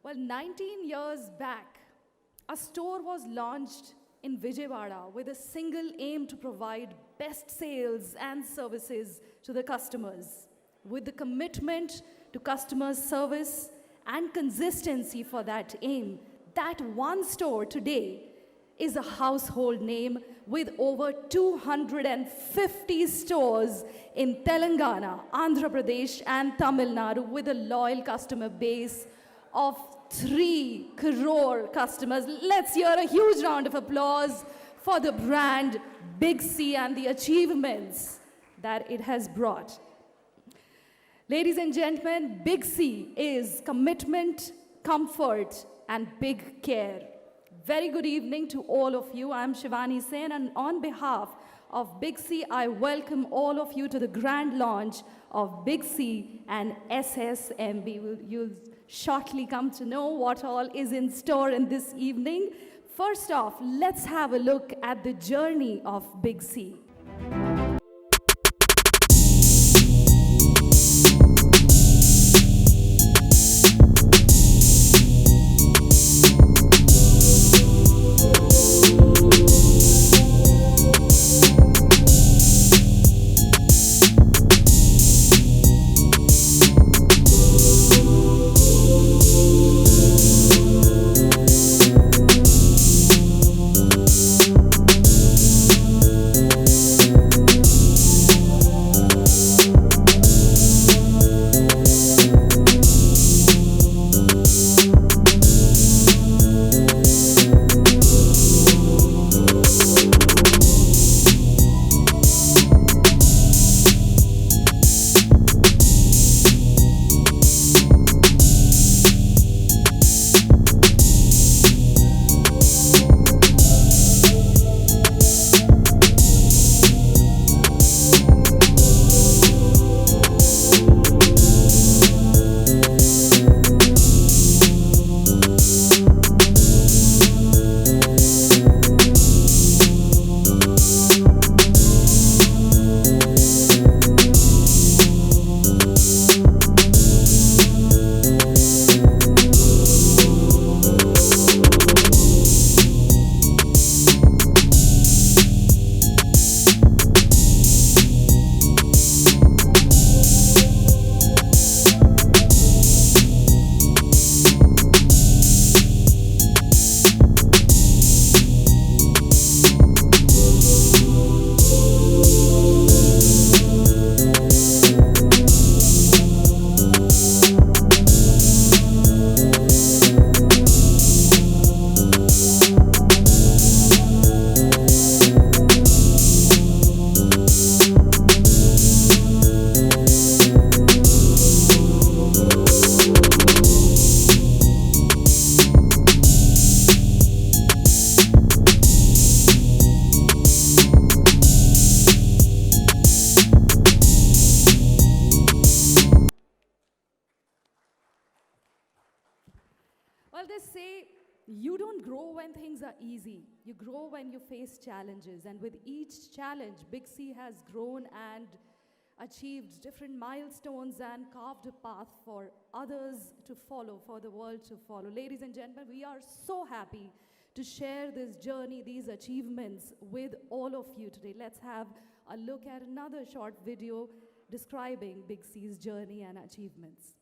Well, 19 years back, a store was launched in Vijayawada with a single aim to provide best sales and services to the customers. With the commitment to customer service and consistency for that aim, that one store today is a household name with over 250 stores in Telangana, Andhra Pradesh, and Tamil Nadu, with a loyal customer base of 3 crore customers. Let's hear a huge round of applause for the brand Big C and the achievements that it has brought. Ladies and gentlemen, Big C is commitment, comfort, and big care. Very good evening to all of you. I'm Shivani Sen, and on behalf of Big C, I welcome all of you to the grand launch of Big C and SSMB. You'll shortly come to know what all is in store in this evening. First off, let's have a look at the journey of Big C. Well, they say you don't grow when things are easy. You grow when you face challenges. And with each challenge, Big C has grown and achieved different milestones and carved a path for others to follow, for the world to follow. Ladies and gentlemen, we are so happy to share this journey, these achievements with all of you today. Let's have a look at another short video describing Big C's journey and achievements.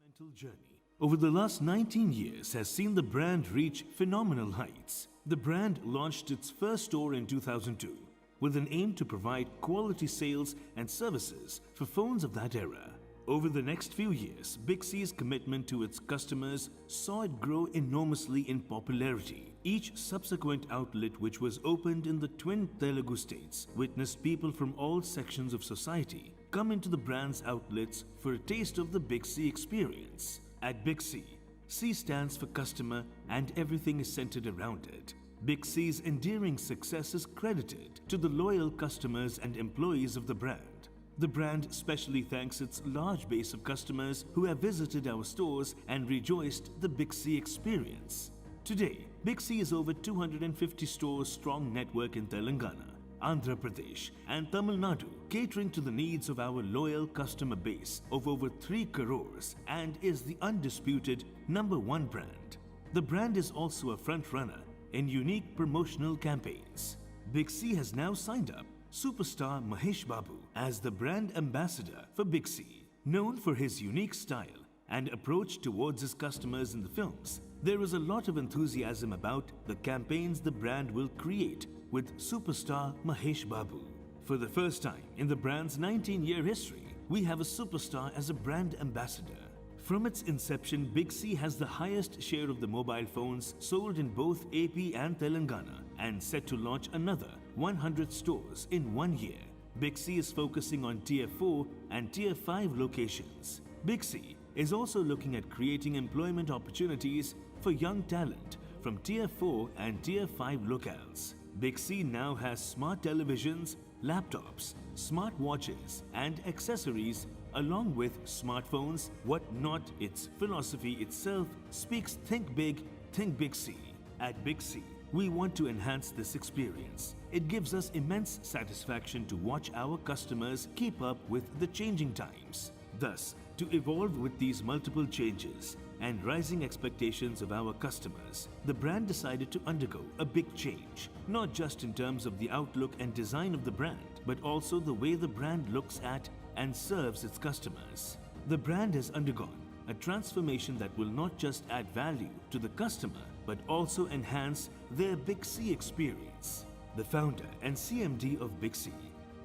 Mental journey over the last 19 years has seen the brand reach phenomenal heights. The brand launched its first store in 2002 with an aim to provide quality sales and services for phones of that era. Over the next few years, Big C's commitment to its customers saw it grow enormously in popularity. Each subsequent outlet which was opened in the twin Telugu states witnessed people from all sections of society come into the brand's outlets for a taste of the Big C experience. At Big C, C stands for customer and everything is centered around it. Big C's endearing success is credited to the loyal customers and employees of the brand. The brand specially thanks its large base of customers who have visited our stores and rejoiced the Big C experience. Today, Big C is over 250 stores strong network in Telangana, Andhra Pradesh and Tamil Nadu, catering to the needs of our loyal customer base of over 3 crores and is the undisputed #1 brand. The brand is also a front-runner in unique promotional campaigns. Big C has now signed up superstar Mahesh Babu as the brand ambassador for Big C. Known for his unique style and approach towards his customers in the films, there is a lot of enthusiasm about the campaigns the brand will create with superstar Mahesh Babu. For the first time in the brand's 19-year history, we have a superstar as a brand ambassador. From its inception, Big C has the highest share of the mobile phones sold in both AP and Telangana and set to launch another 100 stores in 1 year. Big C is focusing on Tier 4 and Tier 5 locations. Big C is also looking at creating employment opportunities for young talent from Tier 4 and Tier 5 locales. Big C now has smart televisions, laptops, smart watches and accessories along with smartphones. What not, its philosophy itself speaks think big, think Big C. At Big C, we want to enhance this experience. It gives us immense satisfaction to watch our customers keep up with the changing times. Thus, to evolve with these multiple changes and rising expectations of our customers, the brand decided to undergo a big change, not just in terms of the outlook and design of the brand, but also the way the brand looks at and serves its customers. The brand has undergone a transformation that will not just add value to the customer, but also enhance their Big C experience. The founder and CMD of Big C,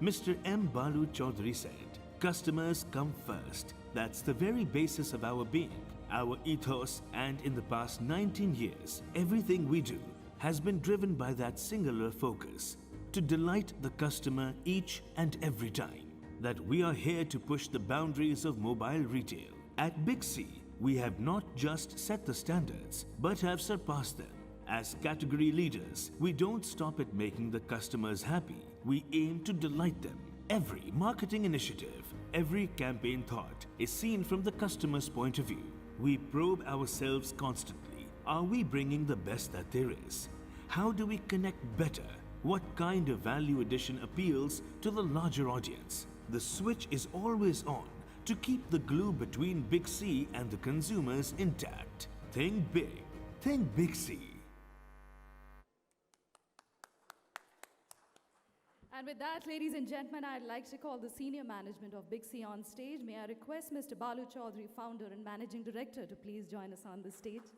Mr. M. Balu Chaudhary said, "Customers come first. That's the very basis of our being, our ethos, and in the past 19 years, everything we do has been driven by that singular focus, to delight the customer each and every time. That we are here to push the boundaries of mobile retail. At Big C, we have not just set the standards, but have surpassed them. As category leaders, we don't stop at making the customers happy. We aim to delight them. Every marketing initiative, every campaign thought is seen from the customer's point of view. We probe ourselves constantly. Are we bringing the best that there is? How do we connect better? What kind of value addition appeals to the larger audience? The switch is always on to keep the glue between Big C and the consumers intact. Think big. Think Big C." And with that, ladies and gentlemen, I'd like to call the senior management of Big C on stage. May I request Mr. Balu Chaudhary, founder and managing director, to please join us on the stage.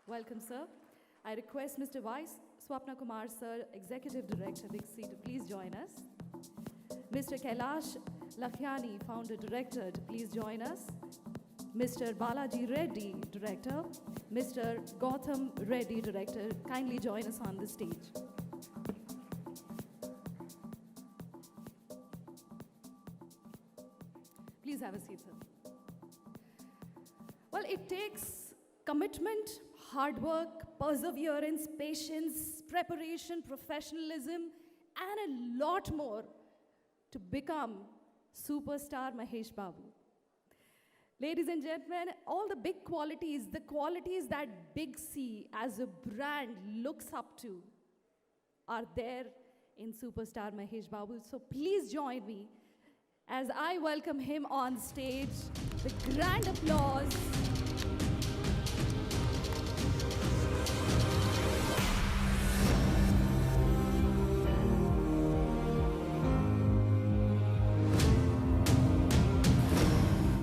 Welcome, sir. I request Mr. Vice Swapna Kumar, sir, executive director, Big C, to please join us. Mr. Kailash Lakhiani, founder director, to please join us. Mr. Balaji Reddy, director. Mr. Gautam Reddy, director, kindly join us on the stage. Please have a seat, sir. Well, it takes commitment, hard work, perseverance, patience, preparation, professionalism, and a lot more to become superstar Mahesh Babu. Ladies and gentlemen, all the big qualities, the qualities that Big C as a brand looks up to, are there in superstar Mahesh Babu. So please join me as I welcome him on stage. The grand applause.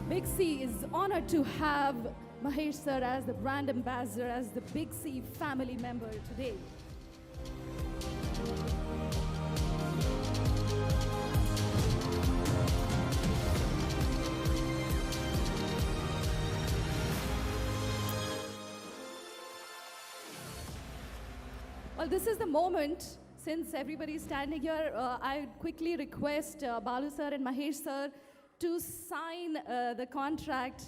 Big C is honored to have Mahesh sir as the brand ambassador, as the Big C family member today. Well, this is the moment. Since everybody is standing here, I quickly request Balu sir and Mahesh sir to sign the contract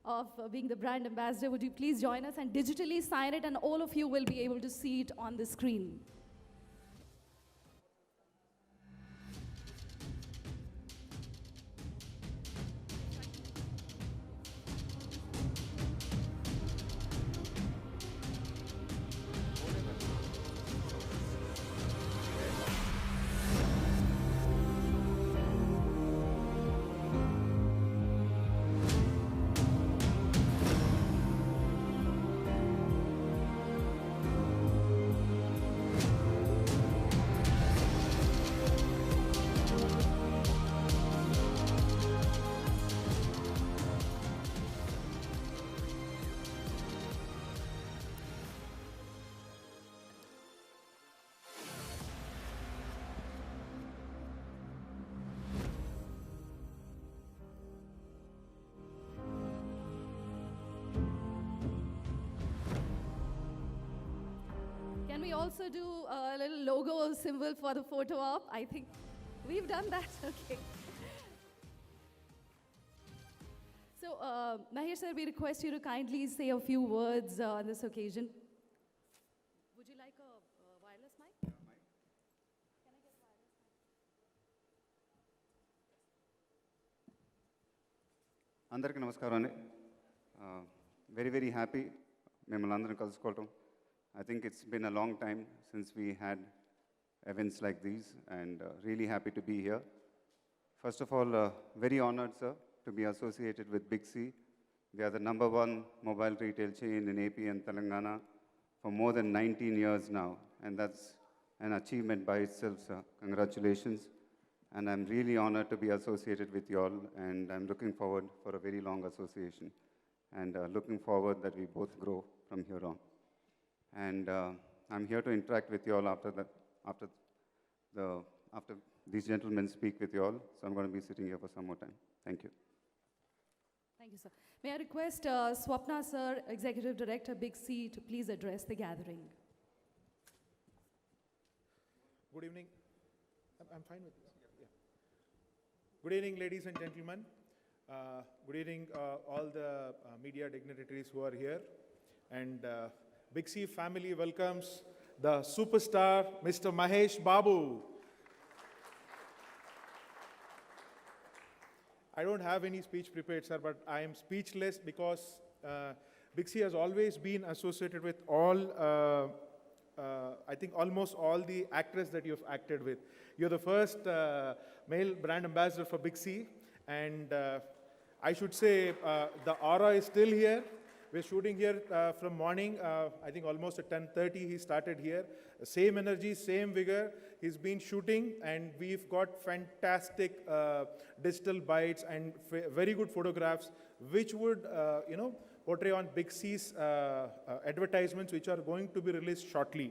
of being the brand ambassador. Would you please join us and digitally sign it, and all of you will be able to see it on the screen. also do a little logo symbol for the photo op? I think we've done that. Okay. So, Mahesh sir, we request you to kindly say a few words on this occasion. Would you like a wireless mic? Can I get a wireless mic? అందరికీ నమస్కారం అండి very happy మిమ్మల్ని అందరం కలుసుకోవటం I think it's been a long time since we had events like these and really happy to be here. First of all, very honored, sir, to be associated with Big C. They are the #1 mobile retail chain in AP and Telangana for more than 19 years now, and that's an achievement by itself, sir. Congratulations. And I'm really honored to be associated with you all, and I'm looking forward for a very long association, and looking forward that we both grow from here on. And I'm here to interact with you all after these gentlemen speak with you all, so I'm going to be sitting here for some more time. Thank you. Thank you, sir. May I request Swapna sir, Executive Director, Big C, to please address the gathering. Good evening. I'm fine with this. Yeah. Good evening, ladies and gentlemen. Good evening, all the media dignitaries who are here. And Big C family welcomes the superstar, Mr. Mahesh Babu. I don't have any speech prepared, sir, but I am speechless because Big C has always been associated with all, I think almost all the actors that you've acted with. You're the first male brand ambassador for Big C, and I should say the aura is still here. We're shooting here from morning, I think almost at 10:30 he started here. Same energy, same vigor. He's been shooting and we've got fantastic digital bites and very good photographs which would, portray on Big C's advertisements which are going to be released shortly.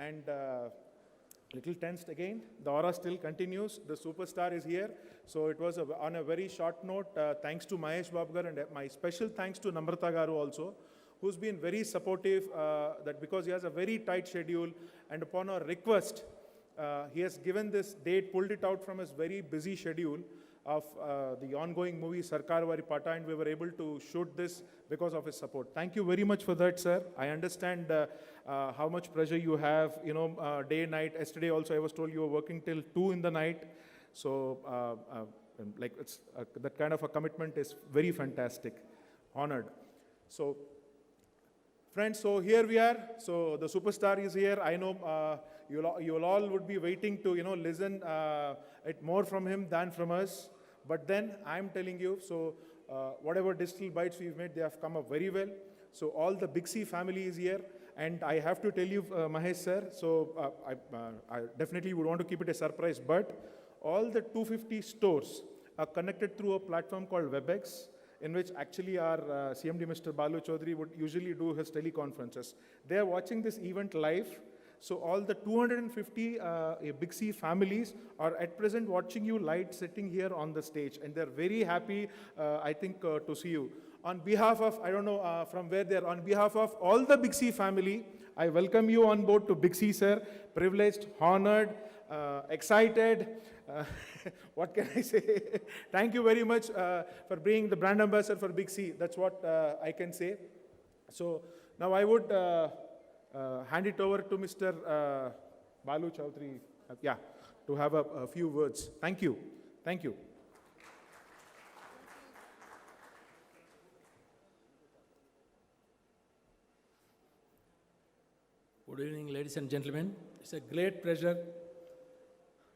And little tensed again. The aura still continues. The superstar is here. So it was on a very short note. Thanks to Mahesh Babu gar, and my special thanks to Namrata Garu also, who's been very supportive. That because he has a very tight schedule, and upon our request, he has given this date, pulled it out from his very busy schedule of the ongoing movie Sarkar Vari Pata, and we were able to shoot this because of his support. Thank you very much for that, sir. I understand how much pressure you have, day and night. Yesterday also I was told you were working till 2 in the night. So like it's that kind of a commitment is very fantastic. Honored. So friends, so here we are. So the superstar is here. I know you'll all would be waiting to, listen it more from him than from us. But then I'm telling you, so whatever digital bites we've made, they have come up very well. So all the Big C family is here. And I have to tell you, Mahesh sir, so I definitely would want to keep it a surprise, but all the 250 stores are connected through a platform called WebEx, in which actually our CMD Mr. Balu Chaudhary would usually do his teleconferences. They are watching this event live. So all the 250 Big C families are at present watching you live sitting here on the stage, and they're very happy, I think, to see you. On behalf of, I don't know from where they're, on behalf of all the Big C family, I welcome you on board to Big C, sir. Privileged, honored, excited. What can I say? Thank you very much for being the brand ambassador for Big C. That's what I can say. So now I would hand it over to Mr. Balu Chaudhary, to have a few words. Thank you. Thank you. Good evening, ladies and gentlemen. It's a great pleasure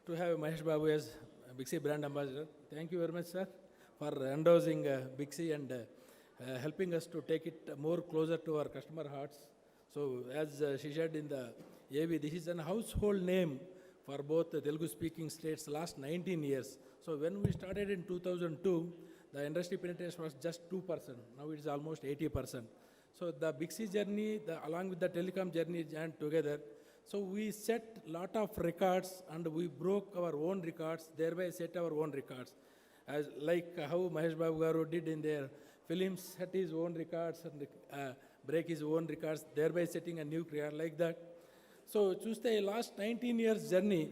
to have Mahesh Babu as Big C brand ambassador. Thank you very much, sir, for endorsing Big C and helping us to take it more closer to our customer hearts. So, as she said in the AV, this is a household name for both the Telugu-speaking states last 19 years. So, when we started in 2002, the industry penetration was just 2%. Now it is almost 80%. So, the Big C journey, along with the telecom journey, joined together. So, we set lot of records and we broke our own records, thereby set our own records. As like how Mahesh Babu Garu did in their films, set his own records and break his own records, thereby setting a new record like that. So చూస్తే last 19 years జర్నీ,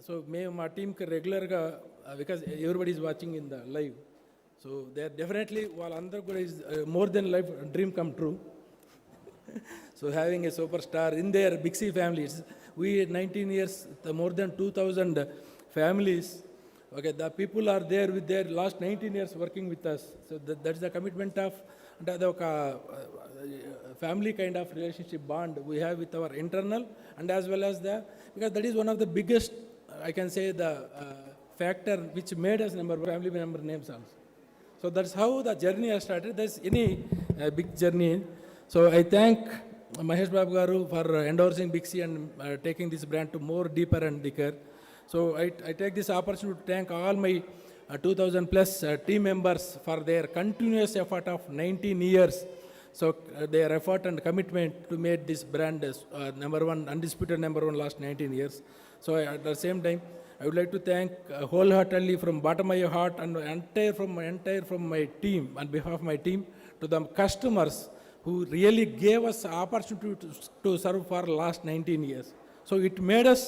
so మేము మా టీంకి రెగ్యులర్గా because everybody is watching in the live, so they are definitely వాళ్ళందరూ కూడా is more than life dream come true. So having a superstar in their Big C families, we 19 years, more than 2,000 families, okay, the people are there with their last 19 years working with us. So that's the commitment of the family kind of relationship bond we have with our internal and as well as the, because that is one of the biggest, I can say, the factor which made us family member names also. So that's how the journey has started. There's any big journey. So I thank Mahesh Babu Garu for endorsing Big C and taking this brand to more deeper and thicker. So I take this opportunity to thank all my 2,000 plus team members for their continuous effort of 19 years. So their effort and commitment to make this brand number one, undisputed number one last 19 years. So at the same time, I would like to thank wholeheartedly from bottom of my heart and from my team, on behalf of my team, to the customers who really gave us opportunity to serve for last 19 years. So it made us,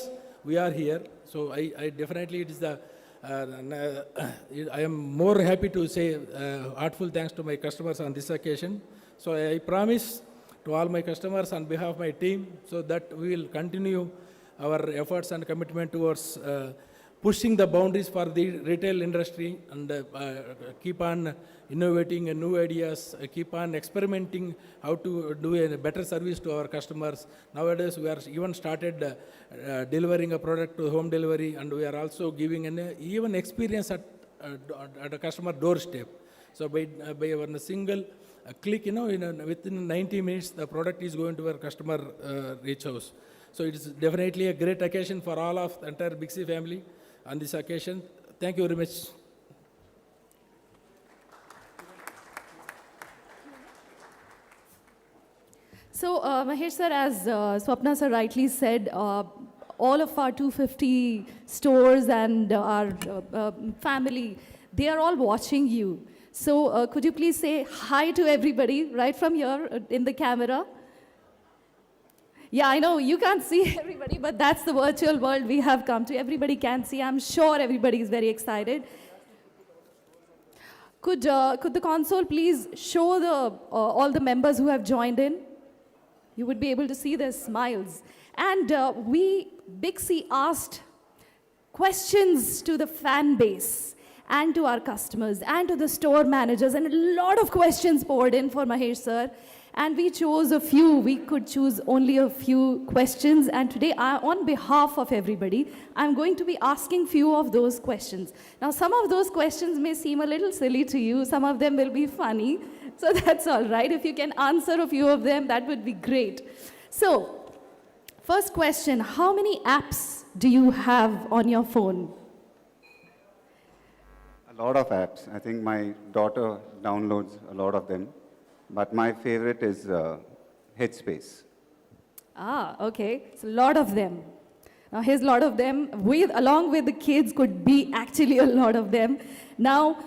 we are here. So I definitely, it is the, I am more happy to say heartful thanks to my customers on this occasion. So I promise to all my customers on behalf of my team, so that we will continue our efforts and commitment towards pushing the boundaries for the retail industry and keep on innovating new ideas, keep on experimenting how to do a better service to our customers. Nowadays, we are even started delivering a product to home delivery, and we are also giving an even experience at a customer doorstep. So by a single click, within 90 minutes, the product is going to our customer reach house. So it is definitely a great occasion for all of the entire Big C family on this occasion. Thank you very much. So, Mahesh sir, as Swapna sir rightly said, all of our 250 stores and our family, they are all watching you. So, could you please say hi to everybody right from here in the camera? Yeah, I know you can't see everybody, but that's the virtual world we have come to. Everybody can see. I'm sure everybody is very excited. Could the console please show all the members who have joined in? You would be able to see their smiles. And we, Big C, asked questions to the fan base and to our customers and to the store managers, and a lot of questions poured in for Mahesh sir. And we chose a few. We could choose only a few questions. And today, on behalf of everybody, I'm going to be asking few of those questions. Now, some of those questions may seem a little silly to you. Some of them will be funny. So that's all right. If you can answer a few of them, that would be great. So, first question, how many apps do you have on your phone? A lot of apps. I think my daughter downloads a lot of them. But my favorite is Headspace. Ah, okay. So a lot of them. Now here's a lot of them. Along with the kids could be actually a lot of them. Now,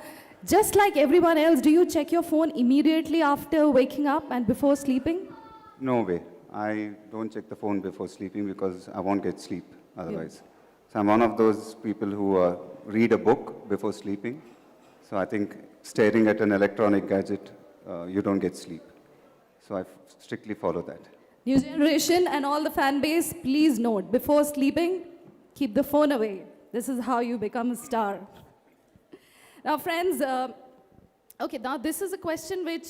just like everyone else, do you check your phone immediately after waking up and before sleeping? No way. I don't check the phone before sleeping because I won't get sleep otherwise. So I'm one of those people who read a book before sleeping. So I think staring at an electronic gadget, you don't get sleep. So I strictly follow that. New generation and all the fan base, please note, before sleeping, keep the phone away. This is how you become a star. Now, friends, okay, now this is a question which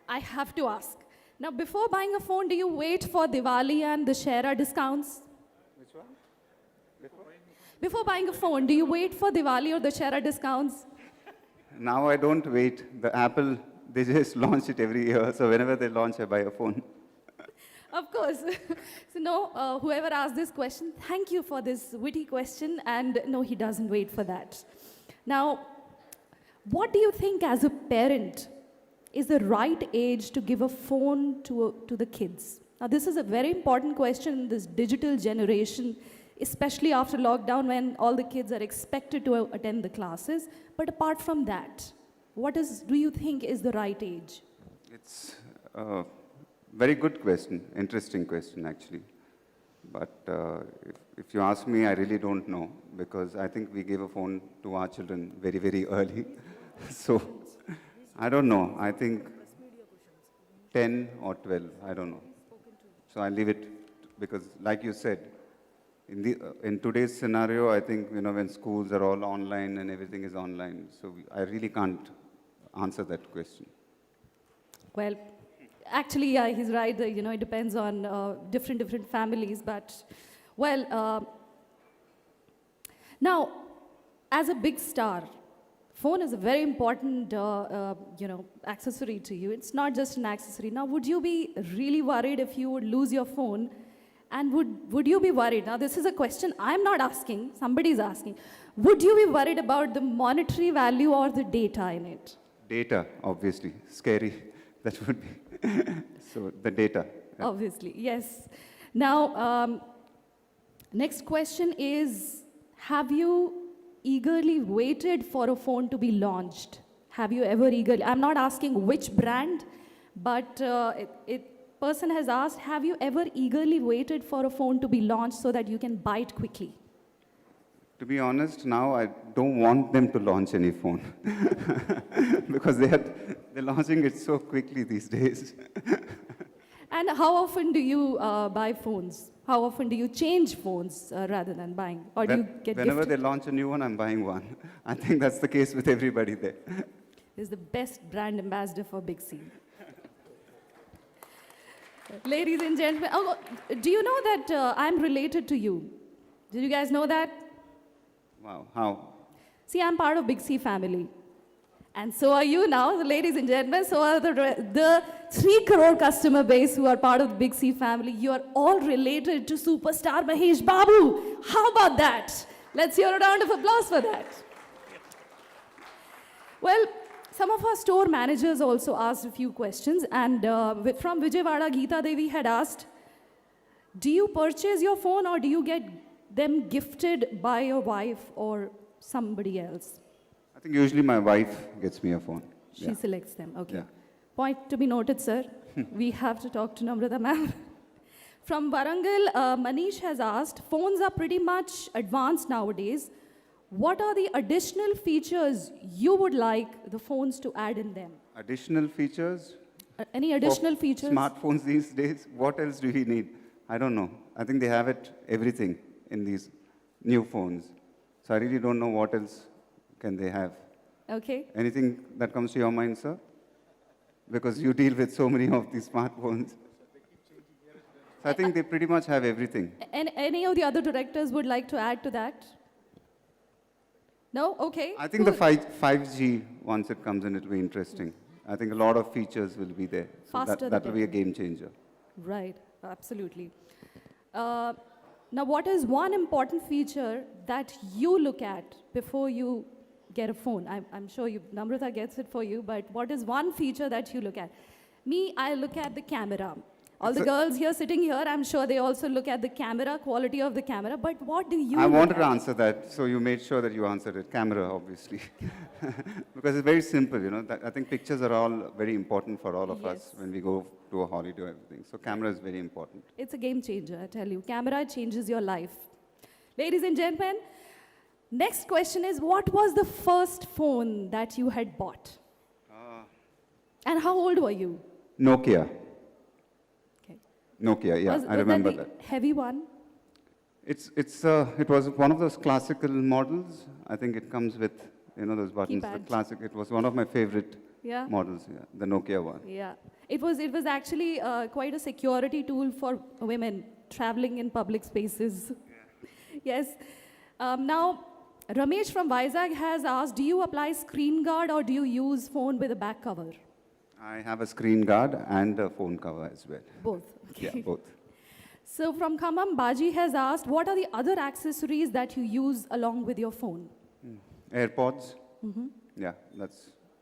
I have to ask. Now, before buying a phone, do you wait for Diwali and the Shera discounts? Which one? Before buying a phone, do you wait for Diwali or the Shera discounts? Now I don't wait. The Apple, they just launch it every year. So whenever they launch, I buy a phone. Of course. So no, whoever asked this question, thank you for this witty question. And no, he doesn't wait for that. Now, what do you think as a parent is the right age to give a phone to the kids? Now, this is a very important question in this digital generation, especially after lockdown when all the kids are expected to attend the classes. But apart from that, do you think is the right age? It's a very good question, interesting question actually. But if you ask me, I really don't know, because I think we gave a phone to our children very, very early. So I don't know. I think 10 or 12, I don't know. So I leave it, because like you said, in today's scenario, I think, when schools are all online and everything is online, so I really can't answer that question. Well, actually, yeah, he's right. It depends on different families. But, well, now, as a big star, phone is a very important, accessory to you. It's not just an accessory. Now, would you be really worried if you would lose your phone? And would you be worried? Now, this is a question I'm not asking. Somebody's asking. Would you be worried about the monetary value or the data in it? Data, obviously, scary. That would be. So the data. Yeah. Obviously, yes. Now, next question is, have you eagerly waited for a phone to be launched? Have you ever eagerly, I'm not asking which brand, but person has asked, have you ever eagerly waited for a phone to be launched so that you can buy it quickly? To be honest, now I don't want them to launch any phone because they're launching it so quickly these days. And how often do you buy phones? How often do you change phones rather than buying? Or do you get Whenever gifted? they launch a new one, I'm buying one. I think that's the case with everybody there. Is the best brand ambassador for Big C. Ladies and gentlemen, do you know that I'm related to you? Did you guys know that? Wow, how? See, I'm part of Big C family. And so are you now, ladies and gentlemen. So are the 3 crore customer base who are part of the Big C family. You are all related to superstar Mahesh Babu. How about that? Let's hear a round of applause for that. Well, some of our store managers also asked a few questions. And from Vijayawada, Geeta Devi had asked, do you purchase your phone or do you get them gifted by your wife or somebody else? I think usually my wife gets me a phone. She selects them, okay. Yeah. Point to be noted, sir. We have to talk to Namrata ma'am. From Warangal, Manish has asked, phones are pretty much advanced nowadays. What are the additional features you would like the phones to add in them? Additional features? Any additional For features? Smartphones these days, what else do we need? I don't know. I think they have everything in these new phones. So I really don't know what else can they have. Okay. Anything that comes to your mind, sir? Because you deal with so many of these smartphones. So I think they pretty much have everything. And any of the other directors would like to add to that? No? Okay. I think the Cool. 5G, once it comes in, it will be interesting. I think a lot of features will be there. So Faster that the will be a better. game changer. Right, absolutely. Now, what is one important feature that you look at before you get a phone? I'm sure Namrata gets it for you, but what is one feature that you look at? Me, I look at the camera. All the girls here sitting here, I'm sure they also look at the camera, quality of the camera, but what do you I look wanted to at? answer that, so you made sure that you answered it. Camera, obviously. Because it's very simple, I think pictures are all very important for all of us Yes. when we go to a holiday or everything. So camera is very important. It's a game changer, I tell you. Camera changes your life. Ladies and gentlemen, next question is, what was the first phone that you had bought? And how old were you? Nokia. Okay. Nokia, yeah, I remember the that. heavy one? It was one of those classical models. I think it comes with, those buttons. The Keypad. classic. It was one of my favorite Yeah. models, the Nokia one. Yeah. It was actually quite a security tool for women traveling in public spaces. Yes. Now, Ramesh from Vizag has asked, do you apply screen guard or do you use phone with a back cover? I have a screen guard and a phone cover as well. Both. Yeah, Okay. both. So from Khammam, Baji has asked, what are the other accessories that you use along with your phone? AirPods. Yeah,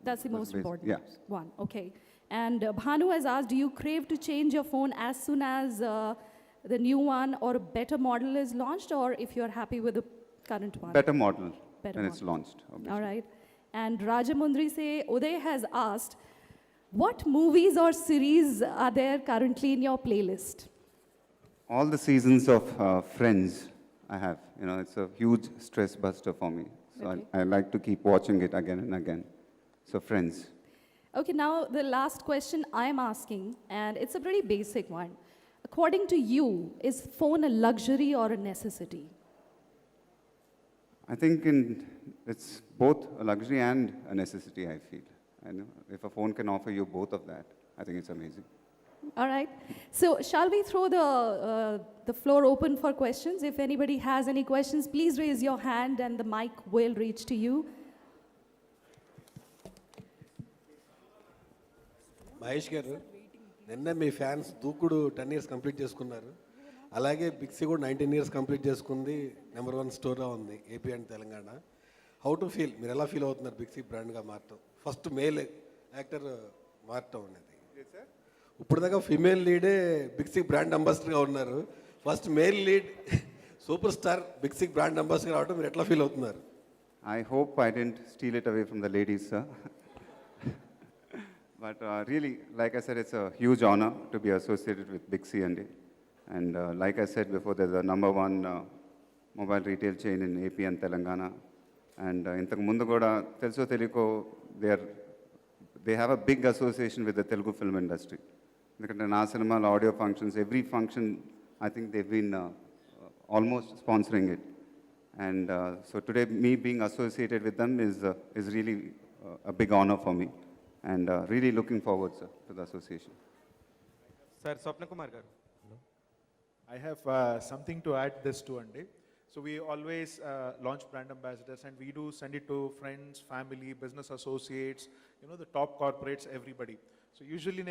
That's the most basic. important Yeah. one. Okay. And Bhanu has asked, do you crave to change your phone as soon as the new one or a better model is launched, or if you're happy with the current one? Better model Better when it's model. launched. Obviously. All right. And Rajamundri say, Uday has asked, what movies or series are there currently in your playlist? all the seasons of Friends I have. You know, it's a huge stress buster for me. So Okay. I like to keep watching it again and again. So Friends. Okay, now the last question I'm asking, and it's a pretty basic one. According to you, is phone a luxury or a necessity? I think it's both a luxury and a necessity, I feel. I know if a phone can offer you both of that, I think it's amazing. All right. So, shall we throw the floor open for questions? If anybody has any questions, please raise your hand and the mic will reach to you. Mahesh గారు నిన్న మీ fans దూకుడు 10 years complete చేసుకున్నారు. అలాగే బిక్సీ కూడా 19 years complete చేసుకుంది. Number 1 స్టోర్గా ఉంది AP and Telangana. How to feel, మీరు ఎలా ఫీల్ అవుతున్నారు బిక్సీ బ్రాండ్గా మారటం, ఫస్ట్ మేల్ యాక్టర్ మారటం అనేది? ఇప్పుడు దాకా ఫిమేల్ లీడే బిక్సీ బ్రాండ్ అంబాసిడర్గా ఉన్నారు. First male lead super star Big C brand ambassador రావడం మీరు ఎట్లా ఫీల్ అవుతున్నారు? I hope I didn't steal it away from the ladies, sir. But really, like I said, it's a huge honor to be associated with Big C and like I said before, they're the #1 mobile retail chain in AP and Telangana. And intaku mundu kuda teluso teliko they have a big association with the Telugu film industry. Endukante na cinema audio functions, every function, I think they've been almost sponsoring it. And so today, me being associated with them is really a big honor for me. And really looking forward, sir, to the association. Sir, Swapna Kumar garu. I have something to add this to Andy. So we always launch brand ambassadors and we do send it to friends, family, business associates, you know, the top corporates, everybody. So usually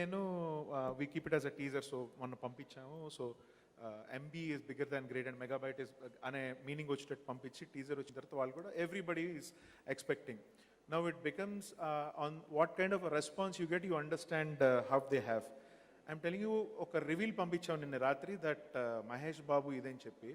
we keep it as a teaser. So manna pampichamu. So MB is bigger than great and megabyte is ane meaning vachetatu pampichi teaser vachin tarvata vallu kuda everybody is expecting. Now it becomes on what kind of a response you get, you understand how they have. I'm telling you, oka reveal pampicham ninna ratri that Mahesh Babu ideni cheppi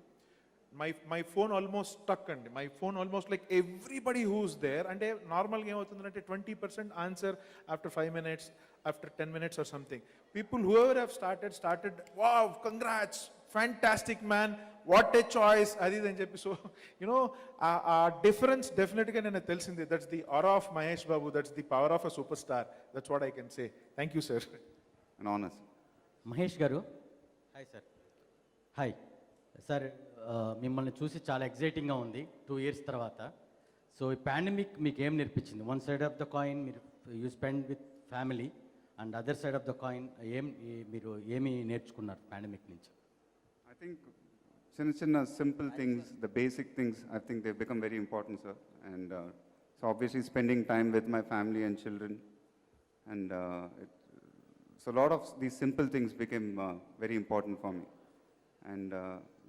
my phone almost stuck and my phone almost like everybody who's there and normal game avutundante 20% answer after 5 minutes, after 10 minutes or something. People whoever have started, wow, congrats, fantastic man, what a choice, adi then cheppi. So you know, difference definitely nenu telisindi. That's the aura of Mahesh Babu, that's the power of a superstar. That's what I can say. Thank you, sir. An honor, sir. Mahesh గారు, hi sir. Hi sir, మిమ్మల్ని చూసి చాలా ఎగ్జైటింగ్గా ఉంది 2 years తర్వాత. So ఈ pandemic మీకు ఏం నేర్పించింది? One side of the coin మీరు you spend with family and other side of the coin మీరు ఏమి నేర్చుకున్నారు పాండమిక్ నుంచి? I think chinna simple things, the basic things, I think they've become very important, sir. And so obviously spending time with my family and children. And so a lot of these simple things became very important for me. And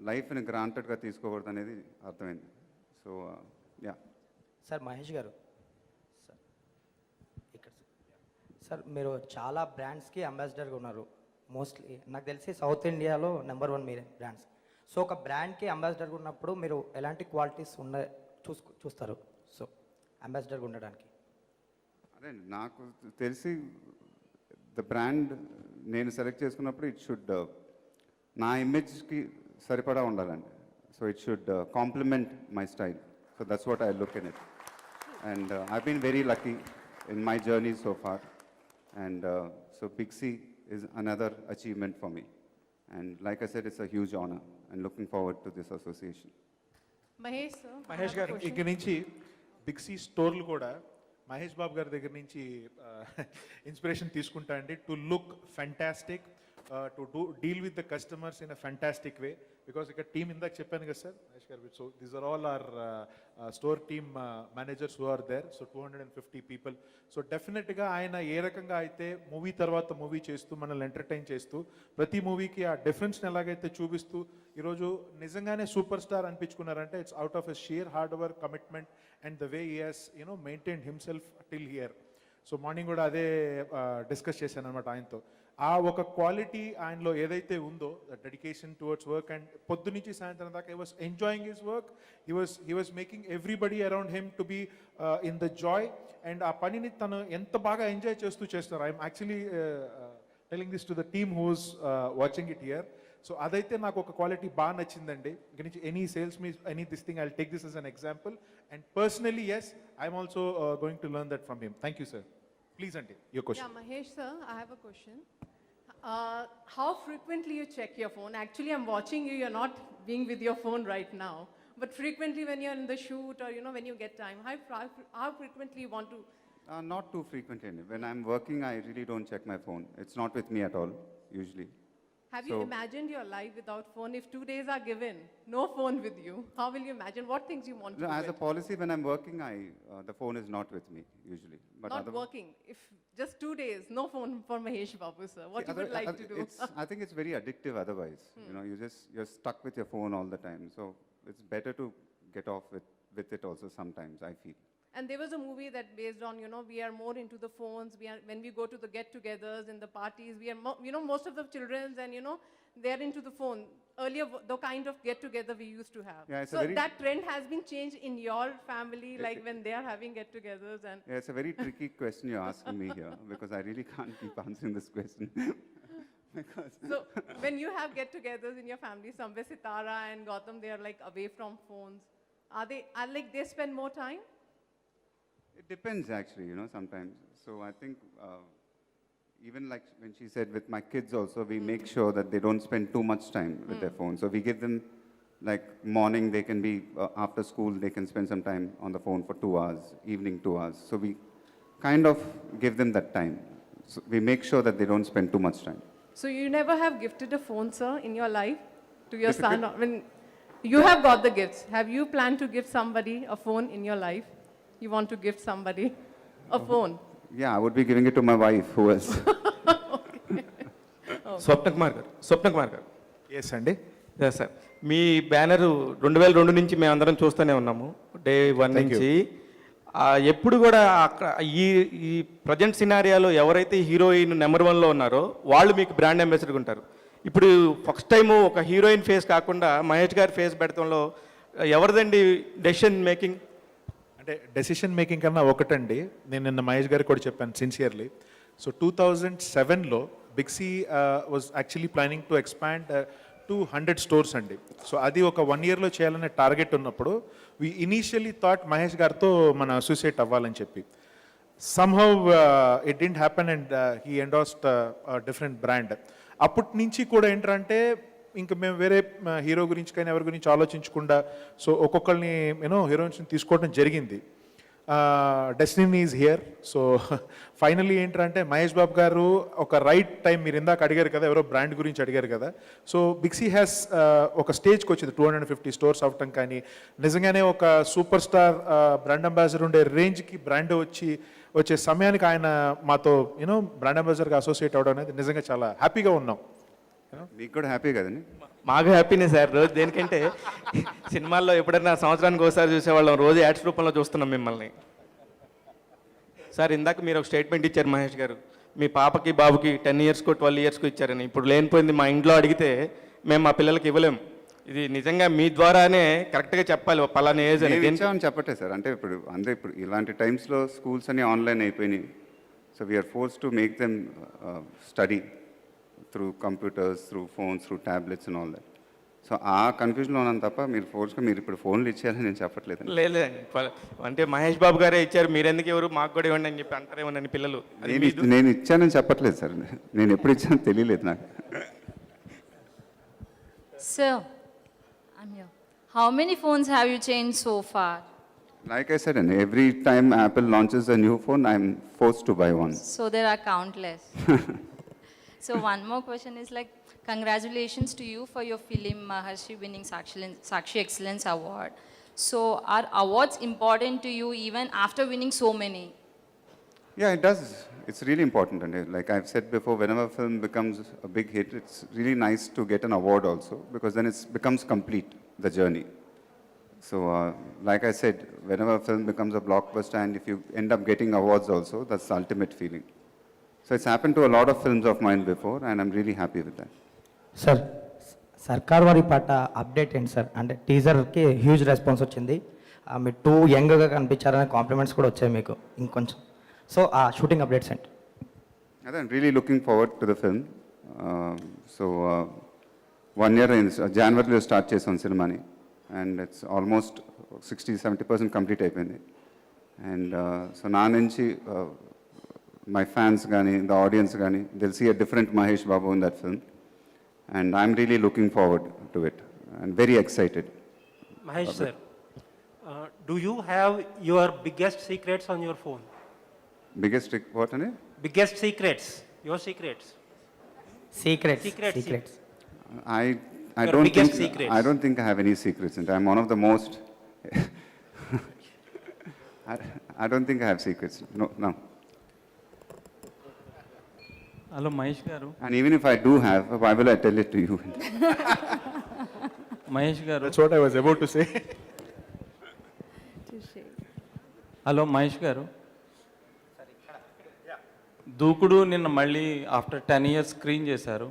life in a granted ga తీసుకోకూడదు అనేది అర్థమైంది. So yeah. Sir Mahesh గారు, sir ఇక్కడ sir మీరు చాలా బ్రాండ్స్కి అంబాసిడర్గా ఉన్నారు. Mostly నాకు తెలిసి సౌత్ ఇండియాలో #1 మీరే బ్రాండ్స్. సో ఒక బ్రాండ్కి అంబాసిడర్గా ఉన్నప్పుడు మీరు ఎలాంటి క్వాలిటీస్ చూస్తారు సో అంబాసిడర్గా ఉండడానికి? అదే నాకు తెలిసి ద బ్రాండ్ నేను సెలెక్ట్ చేసుకున్నప్పుడు ఇట్ షుడ్ నా ఇమేజ్కి సరిపడా ఉండాలండి. So it should complement my style. So that's what I look in it. And I been very lucky in my journey so far. And so Big C is another achievement for me. And like I said, it's a huge honor and looking forward to this association. Mahesh sir, Mahesh గారు ఇక్కడ నుంచి big C స్టోర్లు కూడా మహేష్ బాబు గారి దగ్గర నుంచి inspiration తీసుకుంటా అండి. To look fantastic, to deal with the customers in a fantastic way. Because ఇక్కడ టీమ్ ఇందాక చెప్పాను కదా sir Mahesh garu. So these are all our store team managers who are there. So 250 people. So డెఫినెట్గా ఆయన ఏ రకంగా అయితే మూవీ తర్వాత మూవీ చేస్తూ మనల్ని ఎంటర్టైన్ చేస్తూ ప్రతి మూవీకి ఆ డిఫరెన్స్ని ఎలాగైతే చూపిస్తూ ఈరోజు నిజంగానే సూపర్ స్టార్ అనిపించుకున్నారంటే it's out of a sheer hard work, commitment and the way he has maintain himself till here. So morning కూడా అదే డిస్కస్ చేశాను అనమాట ఆయనతో. ఆ ఒక క్వాలిటీ ఆయనలో ఏదైతే ఉందో, డెడికేషన్ టువర్డ్స్ వర్క్, అండ్ పొద్దు నుంచి సాయంత్రం దాకా he was enjoying his work. He was making everybody around him to be in the joy. And ఆ పనిని తను ఎంత బాగా ఎంజాయ్ చేస్తూ చేస్తారు. I'm actually telling this to the team who's watching it here. So అదైతే నాకు ఒక క్వాలిటీ బాగా నచ్చిందండి. ఇక నుంచి ఎనీ సేల్స్ మీ any this thing I take this as an example, and personally yes, I'm also going to learn that from him. Thank you, sir. Please, auntie, your question. Yeah, Mahesh sir, I have a question. How frequently you check your phone? Actually, I'm watching you. You're not being with your phone right now, but frequently when you're in the shoot or when you get time, how frequently you want to? Not too frequently. When I'm working, I really don't check my phone. It's not with me at all, usually. Have you imagined your life without phone? If 2 days are given, no phone with you, how will you imagine? What things you want to No, do? as a policy, when I'm working, the phone is not with me, usually. But Not otherwise- working. If just 2 days, no phone for Mahesh Babu sir. What you would like to do? I think it's very addictive otherwise. You're stuck with your phone all the time. So it's better to get off with it also sometimes, I feel. And there was a movie that based on, we are more into the phones. When we go to the get-togethers and the parties, we are, most of the children's and, they're into the phone. Earlier, the kind of get-together we used to have. Yeah, it's a so very- that trend has been changed in your family, like when they are having get-togethers and. Yeah, it's a very tricky question you're asking me here because I really can't keep answering this question. Because So when you have get-togethers in your family, somewhere Sitara and Gautam, they are like away from phones. Are they spend more time? it depends actually, sometimes. So I think even like when she said with my kids also, we make sure that they don't spend too much time with their phone. So we give them like morning, they can be, after school, they can spend some time on the phone for 2 hours, evening 2 hours. So we kind of give them that time. So we make sure that they don't spend too much time. So you never have gifted a phone, sir, in your life to your son? When you have got the gifts, have you planned to give somebody a phone in your life? You want to gift somebody a phone? Yeah, I would be giving it to my wife. Who else? స్వప్న కుమార్ గారు yes అండి. Sir మీ banner 2002 నుంచి మేము అందరం చూస్తూనే ఉన్నాము, day 1 Thank you. నుంచి. ఎప్పుడు కూడా అక్కడ ఈ ప్రజెంట్ సినారియాలో ఎవరైతే హీరోయిన్ నెంబర్ 1లో ఉన్నారో వాళ్ళు మీకు బ్రాండ్ అంబాసిడర్గా ఉంటారు. ఇప్పుడు ఫస్ట్ టైము ఒక హీరోయిన్ ఫేస్ కాకుండా మహేష్ గారి ఫేస్ పెడతంలో ఎవరిదండి డెసిషన్ మేకింగ్? అంటే డెసిషన్ మేకింగ్ కన్నా ఒకటండి, నేను నిన్న మహేష్ గారికి కూడా చెప్పాను సిన్సియర్లీ. సో 2007లో Big C was actually planning to expand to 100 stores అండి. సో అది ఒక 1 yearలో చేయాలనే టార్గెట్ ఉన్నప్పుడు వి ఇనీషియలీ థాట్ మహేష్ గారితో మనం అసోసియేట్ అవ్వాలని చెప్పి. somehow it didn't happen and he endorsed a different brand. అప్పటి నుంచి కూడా ఏంటంటే ఇంకా మేము వేరే హీరో గురించి కానీ ఎవరి గురించి ఆలోచించకుండా సో ఒక్కొక్కరిని హీరోయిన్స్ని తీసుకోవడం జరిగింది. Destiny is here. So finally ఏంటంటే మహేష్ బాబు గారు ఒక రైట్ టైం, మీరు ఇందాక అడిగారు కదా, ఎవరో బ్రాండ్ గురించి అడిగారు కదా. సో బిగ్సీ హ్యాస్ ఒక స్టేజ్కి వచ్చింది 250 స్టోర్స్ అవటం, కానీ నిజంగానే ఒక సూపర్ స్టార్ బ్రాండ్ అంబాసిడర్ ఉండే రేంజ్కి బ్రాండ్ వచ్చే సమయానికి ఆయన మాతో బ్రాండ్ అంబాసిడర్గా అసోసియేట్ అవ్వడం అనేది నిజంగా చాలా హ్యాపీగా ఉన్నాం. మీకు కూడా హ్యాపీ కదండి? మాకు హ్యాపీనే సార్. రోజు దేనికంటే సినిమాల్లో ఎప్పుడైనా సంవత్సరానికి ఒకసారి చూసేవాళ్ళం, రోజు యాడ్స్ రూపంలో చూస్తున్నాం మిమ్మల్ని. సార్ ఇందాక మీరు ఒక స్టేట్మెంట్ ఇచ్చారు మహేష్ గారు, మీ పాపకి బాబుకి 10 yearsకు 12 yearsకు ఇచ్చారని. ఇప్పుడు లేనిపోయింది మా ఇంట్లో అడిగితే మేము మా పిల్లలకి ఇవ్వలేం. ఇది నిజంగా మీ ద్వారానే కరెక్ట్గా చెప్పాలి పలానా ఏజ్ అని. ఇచ్చామని చెప్పట్లేదు సార్. అంటే ఇప్పుడు ఇలాంటి టైమ్స్లో స్కూల్స్ అన్ని ఆన్లైన్ అయిపోయినాయి. So we are force to make them study through computers, through phones, through tablets and all that. So ఆ కన్ఫ్యూజన్లో ఉన్నాను తప్ప మీరు ఇప్పుడు ఫోన్లు ఇచ్చేయాలని నేను చెప్పట్లేదు. లేదండి, అంటే మహేష్ బాబు గారే ఇచ్చారు, మీరెందుకు ఎవరు మాకు కూడా ఇవ్వండి అని చెప్పి అంటారేమోనని పిల్లలు. నేను ఇచ్చానని చెప్పట్లేదు సార్, నేను ఎప్పుడు ఇచ్చానో తెలియలేదు నాకు. Sir, I'm here. How many phones have you changed so far? Like I said, and every time Apple launches a new phone, I'm forced to buy one. So there are countless. So one more question is like, congratulations to you for your film Maharshi winning Sakshi Excellence Award. So are awards important to you even after winning so many? Yeah, it does. It's really important. And like I've said before, whenever a film becomes a big hit, it's really nice to get an award also, because then it becomes complete, the journey. So like I said, whenever a film becomes a blockbuster and if you end up getting awards also, that's the ultimate feeling. So it's happened to a lot of films of mine before and I'm really happy with that. Sir సర్కార్ వారి పాట update ఏంటి sir? అంటే టీజర్కి huge response వచ్చింది, మీరు two యంగ్గా కనిపించారనే compliments కూడా వచ్చాయి మీకు ఇంకొంచెం. సో ఆ షూటింగ్ అప్డేట్స్ ఏంటి? I'm really looking forward to the film. So 1 year అయింది జనవరిలో స్టార్ట్ చేసాం సినిమాని అండ్ ఇట్స్ ఆల్మోస్ట్ 60-70% కంప్లీట్ అయిపోయింది అండ్ సో నా నుంచి మై ఫ్యాన్స్ కానీ ద ఆడియన్స్ కానీ will see a different Mahesh Babu in that film and I'm really looking forward to it and very excited. Mahesh sir, do you have your biggest secrets on your phone? Biggest what అని Biggest secrets, your secrets. Secrets Secrets. Secrets I Your don't biggest think secrets. I don't think I have any secrets, and I'm one of the most. I don't think I have secrets. No. Hello Mahesh గారు. And even if I do have, why will I tell it to you? Mahesh గారు. That's what I was about to say. Hello Mahesh గారు. దూకుడు నిన్న మళ్ళీ after 10 years screen చేశారు.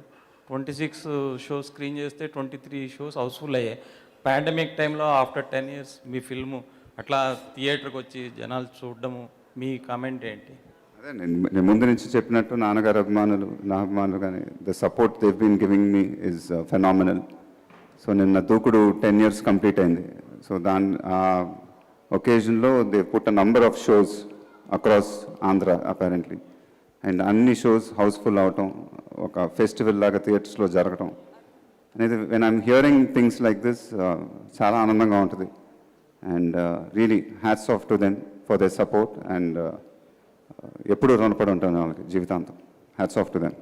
26 shows screen చేస్తే 23 shows Housefull అయ్యాయి. Pandemic టైంలో ఆఫ్టర్ 10 years మీ film అట్లా థియేటర్కి వచ్చి జనాలు చూడడము మీ కామెంట్ ఏంటి? అదే నేను ముందు నుంచి చెప్పినట్టు నాన్నగారు అభిమానులు నా అభిమానులు కానీ the support they've been giving me is phenomenal. So నిన్న దూకుడు 10 years కంప్లీట్ అయింది. సో ఆ ఒకేజన్లో they put a number of shows across Andhra apparently and అన్ని షోస్ హౌస్ఫుల్ అవటం ఒక ఫెస్టివల్ లాగా థియేటర్స్లో జరగటం అనేది when I'm hearing things like this చాలా ఆనందంగా ఉంటుంది and really hats off to them for their support and ఎప్పుడూ రుణపడి ఉంటాను వాళ్ళకి జీవితాంతం. Hats off to them.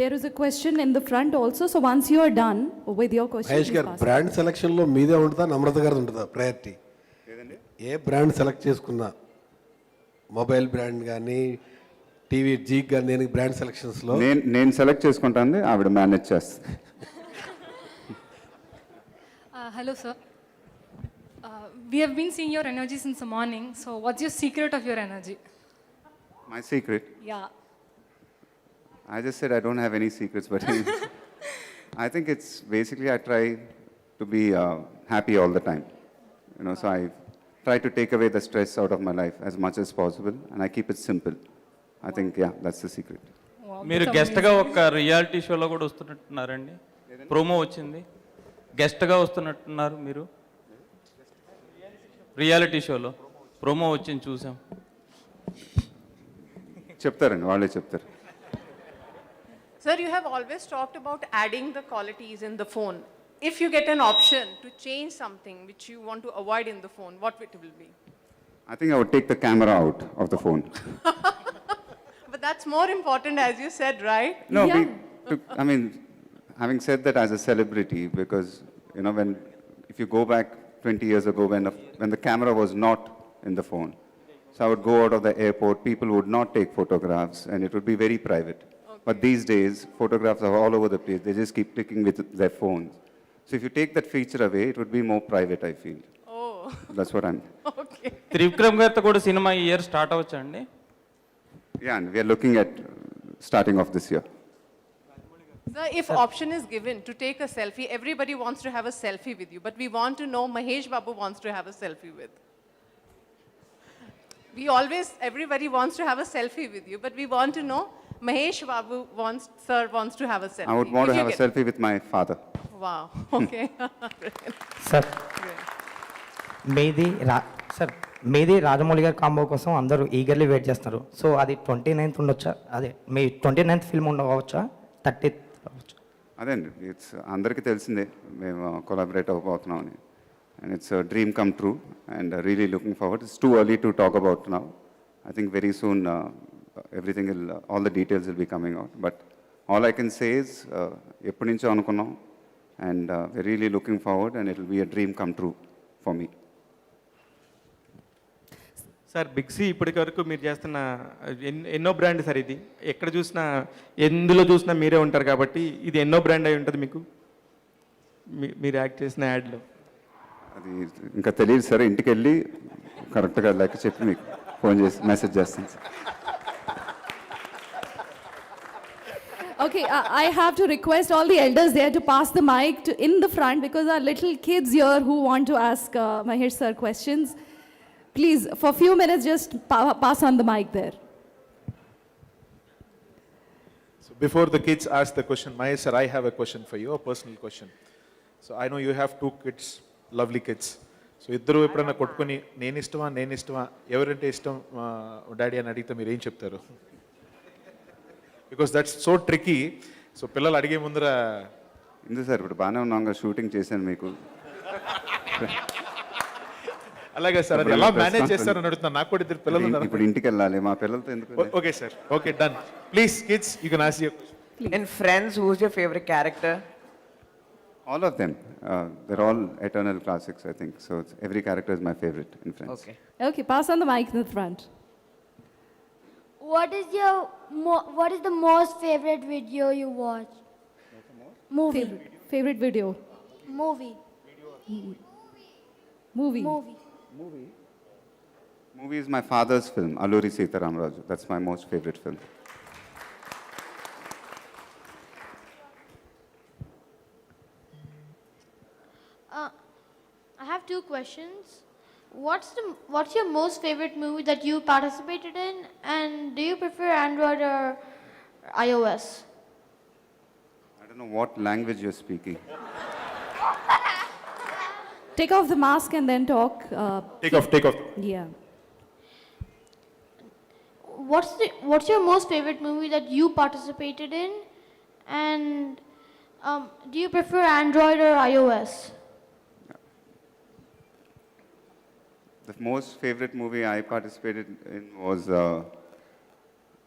There is a question in the front also, so once you are done with your question, Mahesh గారు, brand సెలక్షన్లో మీదే ఉంటుందా నమ్రత గారు ఉంటుందా ప్రయారిటీ? ఏ బ్రాండ్ సెలెక్ట్ చేసుకున్నా మొబైల్ బ్రాండ్ కానీ టీవీ జీక్ కానీ నేను బ్రాండ్ సెలక్షన్స్లో నేను సెలెక్ట్ చేసుకుంటాను, ఆవిడ మేనేజ్ చేస్తుంది. Hello, sir. We have been seeing your energy since the morning. So, what's your secret of your energy? My secret? Yeah. I just said I don't have any secrets, but I think it's basically I try to be happy all the time. So I try to take away the stress out of my life as much as possible, and I keep it simple. I think, yeah, that's the secret. Wow, మీరు that's గెస్ట్గా amazing. ఒక reality షోలో కూడా వస్తున్నట్టున్నారండి. Promo వచ్చింది. గెస్ట్గా వస్తున్నట్టున్నారు మీరు reality షోలో. Promo వచ్చింది చూసాం. చెప్తారండి, వాళ్ళే చెప్తారు. Sir, you have always talked about adding the qualities in the phone. If you get an option to change something which you want to avoid in the phone, what it will be? I think I would take the camera out of the phone. But that's more important, as you said, right? No, Yeah. I mean, having said that as a celebrity, because, if you go back 20 years ago when the camera was not in the phone, so I would go out of the airport, people would not take photographs and it would be very private. But these days, photographs are all over the place. They just keep clicking with their phones. So if you take that feature away, it would be more private, I feel. Oh, That's what I'm... okay. Trivikram గారితో కూడా cinema ఈ year start అవ్వచ్చా అండి? Yeah, and we are looking at starting off this year. Sir, if option is given to take a selfie, everybody wants to have a selfie with you, but we want to know Mahesh Babu wants to have a selfie with. Everybody wants to have a selfie with you, but we want to know Mahesh Babu sir wants to have a selfie. I would want to have a selfie with my father. Wow, okay. Sir మీది రాజమౌళి గారి combo కోసం అందరూ eagerly wait చేస్తున్నారు. So అది 29th ఉండొచ్చా? అదే మీ 29th film ఉండవచ్చా? 30th అవ్వచ్చా? అదే అండి, ఇట్స్ అందరికీ తెలిసిందే మేము collaborate అవ్వబోతున్నామని. And it's a dream come true and really looking forward. It's too early to talk about now. I think very soon everything will, all the details will be coming out. But all I can say is, ఎప్పటి నుంచో అనుకున్నాం and we're really looking forward and it will be a dream come true for me. Sir Big C ఇప్పటి వరకు మీరు చేస్తున్న ఎన్నో brand sir ఇది. ఎక్కడ చూసినా ఎందులో చూసినా మీరే ఉంటారు కాబట్టి ఇది ఎన్నో బ్రాండ్ అయి ఉంటుంది మీకు మీరు యాక్ట్ చేసిన యాడ్లో. అది ఇంకా తెలియదు సార్, ఇంటికి వెళ్ళి కరెక్ట్గా లెక్క చెప్పి మీకు ఫోన్ చేసి మెసేజ్ చేస్తాను sir. Okay, I have to request all the elders there to pass the mic in the front because our little kids here who want to ask Mahesh sir questions. Please, for a few minutes, just pass on the mic there. So before the kids ask the question, Mahesh sir, I have a question for you, a personal question. So I know you have 2 kids, lovely kids. So ఇద్దరు ఎప్పుడైనా కొట్టుకొని నేను ఇష్టమా ఎవరంటే ఇష్టం daddy అని అడిగితే మీరు ఏం చెప్తారు? Because that's so tricky. So పిల్లలు అడిగే ముందర ఇందు సార్ ఇప్పుడు బాగానే ఉన్నాం, షూటింగ్ చేశాను మీకు. అలాగే సార్, అది ఎలా మేనేజ్ చేస్తారని అడుగుతున్నాను. నాకు కూడా ఇద్దరు పిల్లలు ఉన్నారు. ఇప్పుడు ఇంటికి వెళ్ళాలి, మా పిల్లలతో ఎందుకు? Okay sir, okay done. Please kids, you can ask your question. In Friends, who's your favorite character? All of them. They're all eternal classics, I think. So every character is my favorite in Friends. Okay. Okay, pass on the mic in the front. What is the most favorite video you watch? Movie. Favorite video. Movie. Movie. Movie is my father's film, Alluri Sitaramraju. That's my most favorite film. I have 2 questions. What's your most favorite movie that you participated in, and do you prefer Android or iOS? I don't know what language you're speaking. Take off the mask and then talk. Take off. Yeah. What's your most favorite movie that you participated in, and do you prefer Android or iOS? The most favorite movie I participated in was,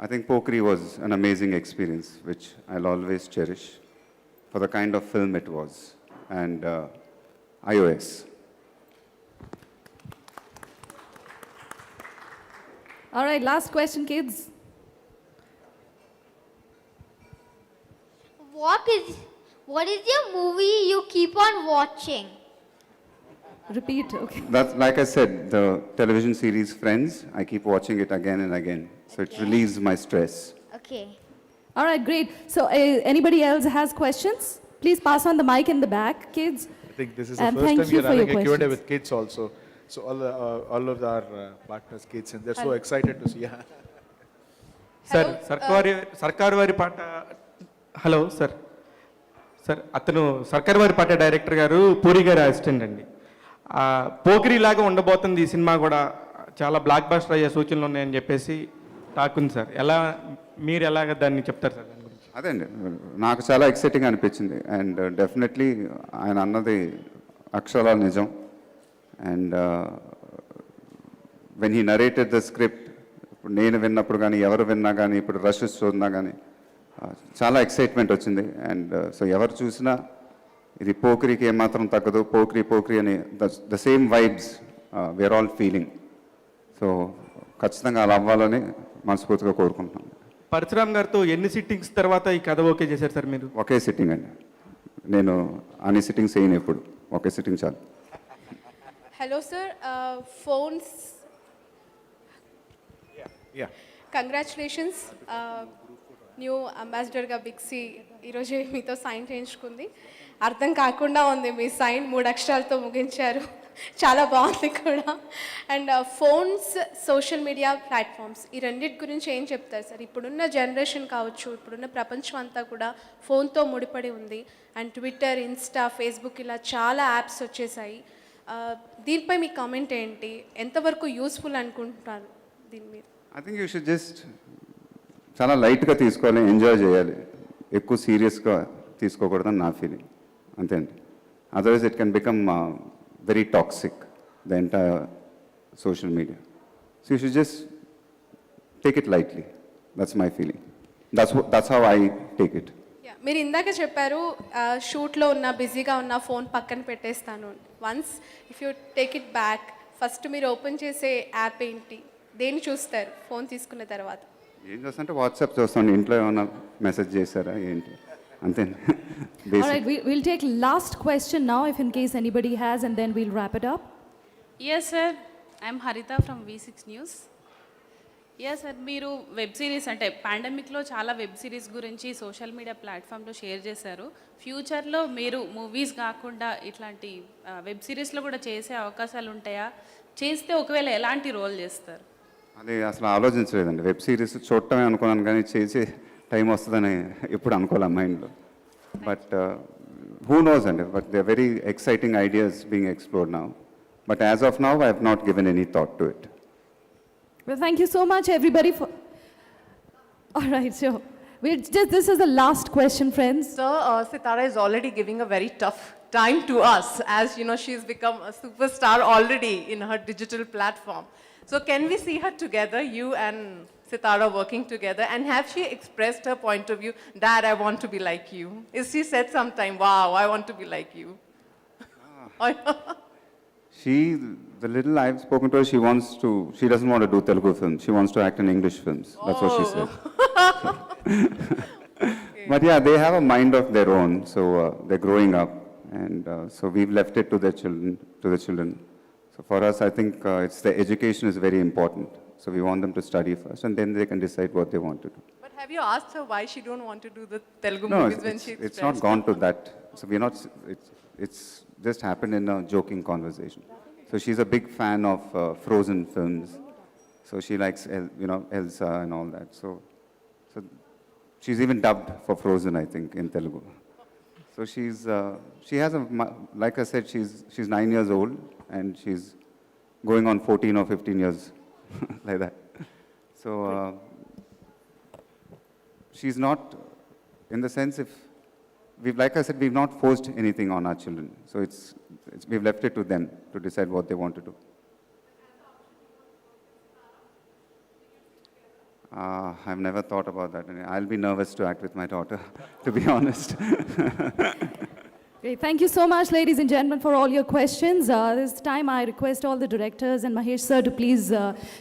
I think Pokri was an amazing experience, which I'll always cherish for the kind of film it was. And iOS. All right, last question, kids. What is your movie you keep on watching? Repeat, okay. That's, like I said, the television series Friends, I keep watching it again and again. So it relieves my stress. Okay. All right, great. So anybody else has questions? Please pass on the mic in the back, kids. I think this is the And first thank time you you're for your having a Q&A questions. with kids also. So all of our partners, kids, and they're so excited to see. Yeah. Sir సర్కారు వారి పాట. Hello sir. Sir అతను సర్కారు వారి పాట director గారు పూరి గారి assistant అండి. పోకిరి లాగా ఉండబోతుంది ఈ సినిమా కూడా, చాలా బ్లాక్ బస్టర్ అయ్యే సూచనలు ఉన్నాయని చెప్పేసి టాక్ ఉంది సార్. మీరు ఎలాగ దాన్ని చెప్తారు సార్ దాని గురించి? అదే అండి, నాకు చాలా ఎక్సైటింగ్ అనిపించింది. అండ్ డెఫినెట్లీ ఆయన అన్నది అక్షరాల నిజం. And when he narrated the script, ఇప్పుడు నేను విన్నప్పుడు కానీ ఎవరు విన్నా కానీ ఇప్పుడు రష్ చూసినా కానీ చాలా ఎక్సైట్మెంట్ వచ్చింది. అండ్ సో ఎవరు చూసినా ఇది పోకిరికి ఏమాత్రం తగ్గదు, పోకిరి అని the same vibes where all feeling. So ఖచ్చితంగా అలా అవ్వాలని మనస్ఫూర్తిగా కోరుకుంటున్నాను. పరశురామ్ గారితో ఎన్ని సిట్టింగ్స్ తర్వాత ఈ కథ ఓకే చేశారు సార్ మీరు? ఒకే సిట్టింగ్ అండి, నేను అన్ని సిట్టింగ్స్ చేయను, ఎప్పుడు ఒకే సిట్టింగ్ చాలు. Hello, sir. Phones. Yeah. Congratulations. New అంబాసిడర్గా బిగ్సీ ఈరోజు మీతో సైన్ చేయించుకుంది. అర్థం కాకుండా ఉంది మీ సైన్, 3 అక్షరాలతో ముగించారు. చాలా బాగుంది కూడా. And phones, social media platforms, ఈ రెండింటి గురించి ఏం చెప్తారు సార్? ఇప్పుడున్న జనరేషన్ కావచ్చు, ఇప్పుడున్న ప్రపంచం అంతా కూడా ఫోన్తో ముడిపడి ఉంది. అండ్ ట్విట్టర్, ఇన్స్టా, ఫేస్బుక్ ఇలా చాలా యాప్స్ వచ్చేసాయి. దీనిపై మీ కామెంట్ ఏంటి? ఎంతవరకు యూస్ఫుల్ అనుకుంటున్నారు దీని మీద? I think you should just చాలా లైట్గా తీసుకోవాలి, ఎంజాయ్ చేయాలి, ఎక్కువ సీరియస్గా తీసుకోకూడదని నా ఫీలింగ్, అంతే అండి. Otherwise it can become very toxic, the entire social media. So you should just take it lightly, that's my feeling, that's how I take it. మీరు ఇందాక చెప్పారు షూట్లో ఉన్న బిజీగా ఉన్న ఫోన్ పక్కన పెట్టేస్తాను. Once if you take it back, first మీరు open చేసే యాప్ ఏంటి, దేన్ని చూస్తారు ఫోన్ తీసుకున్న తర్వాత? ఏం చూస్తుంటే వాట్సాప్ చూస్తాను, ఇంట్లో ఏమైనా మెసేజ్ చేశారా ఏంటి, అంతే. All right, we'll take last question now if in case anybody has, and then we'll wrap it up. Yes, sir. I'm Harita from V6 News. Yes sir, మీరు వెబ్ సిరీస్ అంటే పాండమిక్లో చాలా వెబ్ సిరీస్ గురించి social media ప్లాట్ఫామ్లో షేర్ చేశారు. ఫ్యూచర్లో మీరు మూవీస్ కాకుండా ఇట్లాంటి వెబ్ సిరీస్లో కూడా చేసే అవకాశాలు ఉంటాయా? చేస్తే ఒకవేళ ఎలాంటి రోల్ చేస్తారు? అది అసలు ఆలోచించలేదండి. వెబ్ సిరీస్ చూడటమే అనుకున్నాను, కానీ చేసే టైం వస్తుందని ఎప్పుడు అనుకోలే మైండ్లో. But who knows, and but there are very exciting ideas being explored now. But as of now, I have not given any thought to it. Well, thank you so much, everybody, for. All right, so this is the last question, friends. Sir, Sitara is already giving a very tough time to us, as you know, she's become a superstar already in her digital platform. So can we see her together, you and Sitara working together? And have she expressed her point of view, Dad, I want to be like you? Is she said sometime, wow, I want to be like you? The little I've spoken to her, she doesn't want to do Telugu films. She wants to act in English films. That's what she said. But yeah, they have a mind of their own, so they're growing up. And so we've left it to the children. So for us, I think it's the education is very important. So we want them to study first, and then they can decide what they want to do. But have you asked her why she don't want to do the Telugu No, movies when she it's not gone to that. So we're not, it's just happened in a joking conversation. So she's a big fan of Frozen films. So she likes, Elsa and all that. So she's even dubbed for Frozen, I think, in Telugu. So she has like I said, she's 9 years old, and she's going on 14 or 15 years, like that. So she's not, in the sense, like I said, we've not forced anything on our children. So we've left it to them to decide what they want to do. I've never thought about that. I'll be nervous to act with my daughter, to be honest. Great. Thank you so much, ladies and gentlemen, for all your questions. This time I request all the directors and Mahesh sir to please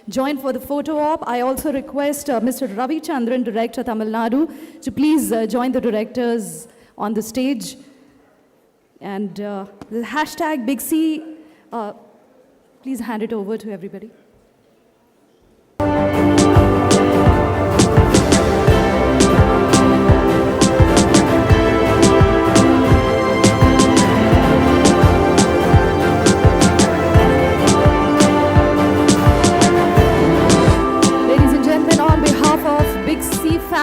join for the photo op. I also request Mr. Ravi Chandran, Director, Tamil Nadu, to please join the directors on the stage. And the hashtag Big C, please hand it over to everybody.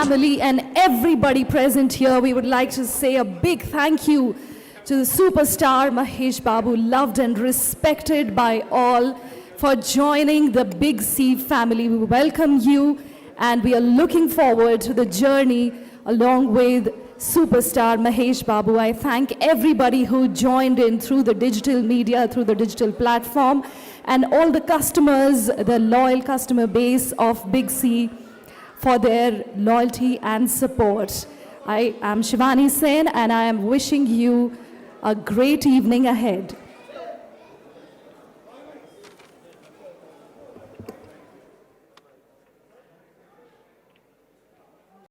Family and everybody present here, we would like to say a big thank you to the superstar Mahesh Babu, loved and respected by all, for joining the Big C family. We welcome you, and we are looking forward to the journey along with superstar Mahesh Babu. I thank everybody who joined in through the digital media, through the digital platform, and all the customers, the loyal customer base of Big C, for their loyalty and support. I am Shivani Sen, and I am wishing you a great evening ahead.